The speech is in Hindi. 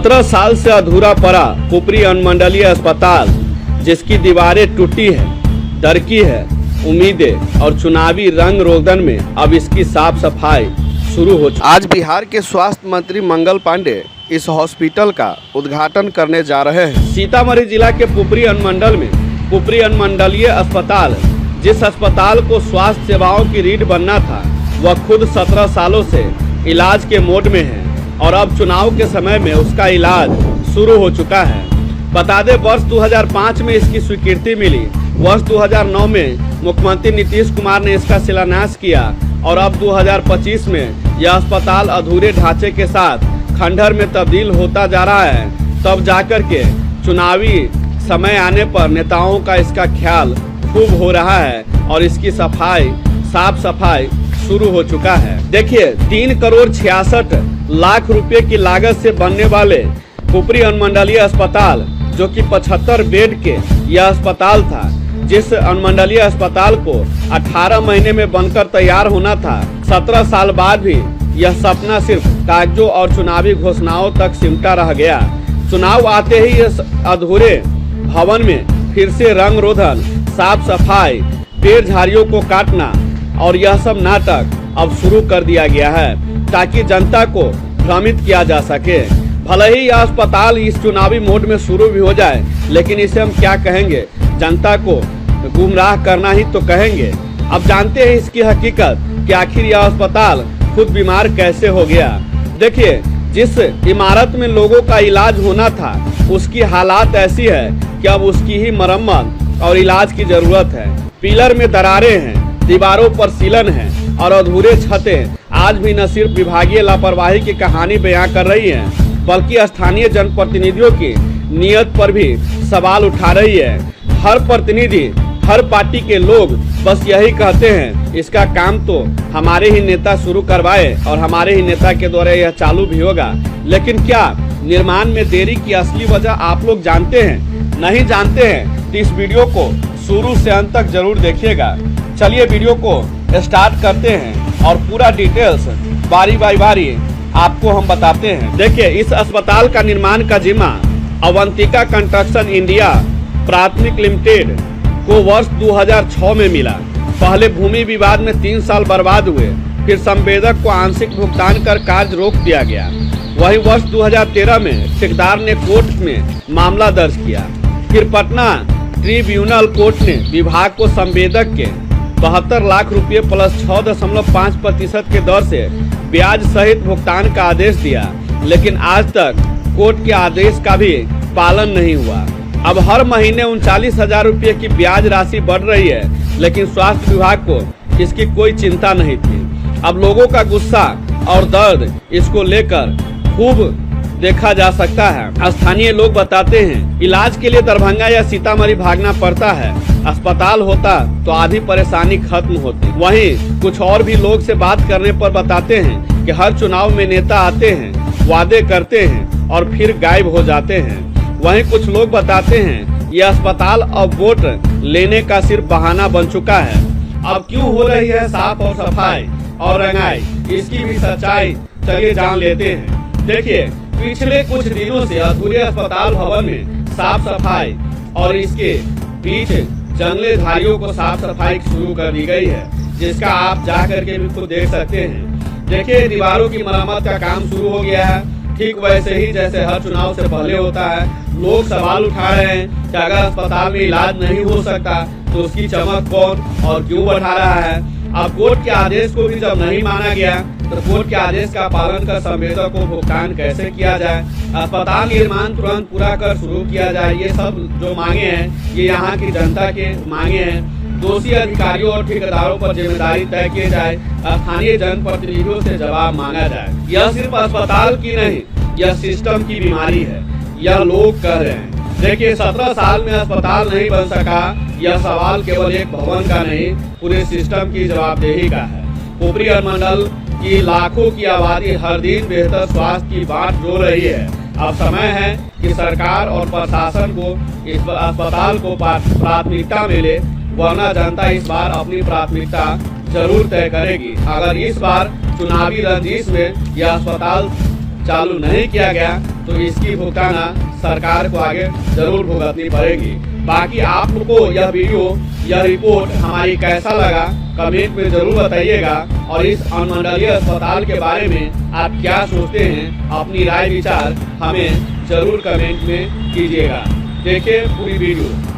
17 साल से अधूरा पड़ा पुपरी अनुमंडलीय अस्पताल, जिसकी दीवारें टूटी है, दरकी है उम्मीदें और चुनावी रंग रोगन में अब इसकी साफ सफाई शुरू हो चुकी। आज बिहार के स्वास्थ्य मंत्री मंगल पांडे इस हॉस्पिटल का उद्घाटन करने जा रहे हैं। सीतामढ़ी जिला के पुपरी अनुमंडल में पुपरी अनुमंडलीय अस्पताल, जिस अस्पताल को स्वास्थ्य सेवाओं की रीढ़ बनना था, वह खुद 17 सालों से इलाज के मोड में है और अब चुनाव के समय में उसका इलाज शुरू हो चुका है। बता दें, वर्ष 2005 में इसकी स्वीकृति मिली। वर्ष 2009 में मुख्यमंत्री नीतीश कुमार ने इसका शिलान्यास किया और अब 2025 में यह अस्पताल अधूरे ढांचे के साथ खंडहर में तब्दील होता जा रहा है। तब जाकर के चुनावी समय आने पर नेताओं का इसका ख्याल खूब हो रहा है और इसकी साफ सफाई शुरू हो चुका है। देखिए, 3 करोड़ 66 लाख रुपए की लागत से बनने वाले पुपरी अनुमंडलीय अस्पताल, जो कि 75 बेड के यह अस्पताल था, जिस अनुमंडलीय अस्पताल को 18 महीने में बनकर तैयार होना था, 17 साल बाद भी यह सपना सिर्फ कागजों और चुनावी घोषणाओं तक सिमटा रह गया। चुनाव आते ही इस अधूरे भवन में फिर से रंग रोधन, साफ सफाई, पेड़ झाड़ियों को काटना और यह सब नाटक अब शुरू कर दिया गया है, ताकि जनता को भ्रमित किया जा सके। भले ही यह अस्पताल इस चुनावी मोड में शुरू भी हो जाए, लेकिन इसे हम क्या कहेंगे, जनता को गुमराह करना ही तो कहेंगे। अब जानते हैं इसकी हकीकत कि आखिर यह अस्पताल खुद बीमार कैसे हो गया। देखिए, जिस इमारत में लोगों का इलाज होना था, उसकी हालात ऐसी है कि अब उसकी ही मरम्मत और इलाज की जरूरत है। पिलर में दरारें हैं, दीवारों पर सीलन है और अधूरे छतें आज भी न सिर्फ विभागीय लापरवाही की कहानी बयां कर रही हैं, बल्कि स्थानीय जनप्रतिनिधियों की नीयत पर भी सवाल उठा रही है। हर प्रतिनिधि, हर पार्टी के लोग बस यही कहते हैं, इसका काम तो हमारे ही नेता शुरू करवाए और हमारे ही नेता के द्वारा यह चालू भी होगा। लेकिन क्या निर्माण में देरी की असली वजह आप लोग जानते हैं? नहीं जानते हैं तो इस वीडियो को शुरू से अंत तक जरूर देखिएगा। चलिए वीडियो को स्टार्ट करते हैं और पूरा डिटेल्स बारी बारी बारी आपको हम बताते हैं। देखिए, इस अस्पताल का निर्माण का जिम्मा अवंतिका कंस्ट्रक्शन इंडिया प्राथमिक लिमिटेड को वर्ष 2006 में मिला। पहले भूमि विवाद में 3 साल बर्बाद हुए, फिर संवेदक को आंशिक भुगतान कर कार्य रोक दिया गया। वहीं वर्ष 2013 में ठेकेदार ने कोर्ट में मामला दर्ज किया। फिर पटना ट्रिब्यूनल कोर्ट ने विभाग को संवेदक के 72 लाख रुपए प्लस 6.5% के दर से ब्याज सहित भुगतान का आदेश दिया, लेकिन आज तक कोर्ट के आदेश का भी पालन नहीं हुआ। अब हर महीने 39,000 रुपये की ब्याज राशि बढ़ रही है, लेकिन स्वास्थ्य विभाग को इसकी कोई चिंता नहीं थी। अब लोगों का गुस्सा और दर्द इसको लेकर खूब देखा जा सकता है। स्थानीय लोग बताते हैं, इलाज के लिए दरभंगा या सीतामढ़ी भागना पड़ता है। अस्पताल होता तो आधी परेशानी खत्म होती। वहीं कुछ और भी लोग से बात करने पर बताते हैं कि हर चुनाव में नेता आते हैं, वादे करते हैं और फिर गायब हो जाते हैं। वहीं कुछ लोग बताते हैं, यह अस्पताल अब वोट लेने का सिर्फ बहाना बन चुका है। अब क्यों हो रही है साफ और सफाई और रंगाई, इसकी भी सच्चाई चलिए जान लेते हैं। देखिए, पिछले कुछ दिनों से अधूरे अस्पताल भवन में साफ सफाई और इसके बीच जंगले धारियों को साफ सफाई शुरू कर दी गई है, जिसका आप जा करके भी खुद देख सकते हैं। देखिए, दीवारों की मरम्मत का काम शुरू हो गया है, ठीक वैसे ही जैसे हर चुनाव से पहले होता है। लोग सवाल उठा रहे हैं कि अगर अस्पताल में इलाज नहीं हो सकता तो उसकी चमक कौन और क्यों बढ़ा रहा है। अब कोर्ट के आदेश को भी जब नहीं माना गया तो कोर्ट के आदेश का पालन कर संवेदक को भुगतान कैसे किया जाए, अस्पताल निर्माण तुरंत पूरा कर शुरू किया जाए, ये सब जो मांगे हैं ये यहाँ की जनता के मांगे हैं। दोषी अधिकारियों और ठेकेदारों पर जिम्मेदारी तय की जाए, स्थानीय जनप्रतिनिधियों से जवाब मांगा जाए। यह सिर्फ अस्पताल की नहीं, यह सिस्टम की बीमारी है, यह लोग कह रहे हैं। देखिए, 17 साल में अस्पताल नहीं बन सका, यह सवाल केवल एक भवन का नहीं, पूरे सिस्टम की जवाबदेही का है। पुपरी अनुमंडल की लाखों की आबादी हर दिन बेहतर स्वास्थ्य की बात जोड़ रही है। अब समय है कि सरकार और प्रशासन को इस अस्पताल को प्राथमिकता मिले, वरना जनता इस बार अपनी प्राथमिकता जरूर तय करेगी। अगर इस बार चुनावी रंजिश में यह अस्पताल चालू नहीं किया गया तो इसकी भुगताना सरकार को आगे जरूर भुगतनी पड़ेगी। बाकी आपको यह वीडियो, यह रिपोर्ट हमारी कैसा लगा कमेंट में जरूर बताइएगा, और इस अनुमंडलीय अस्पताल के बारे में आप क्या सोचते हैं, अपनी राय विचार हमें जरूर कमेंट में कीजिएगा। देखिए पूरी वीडियो।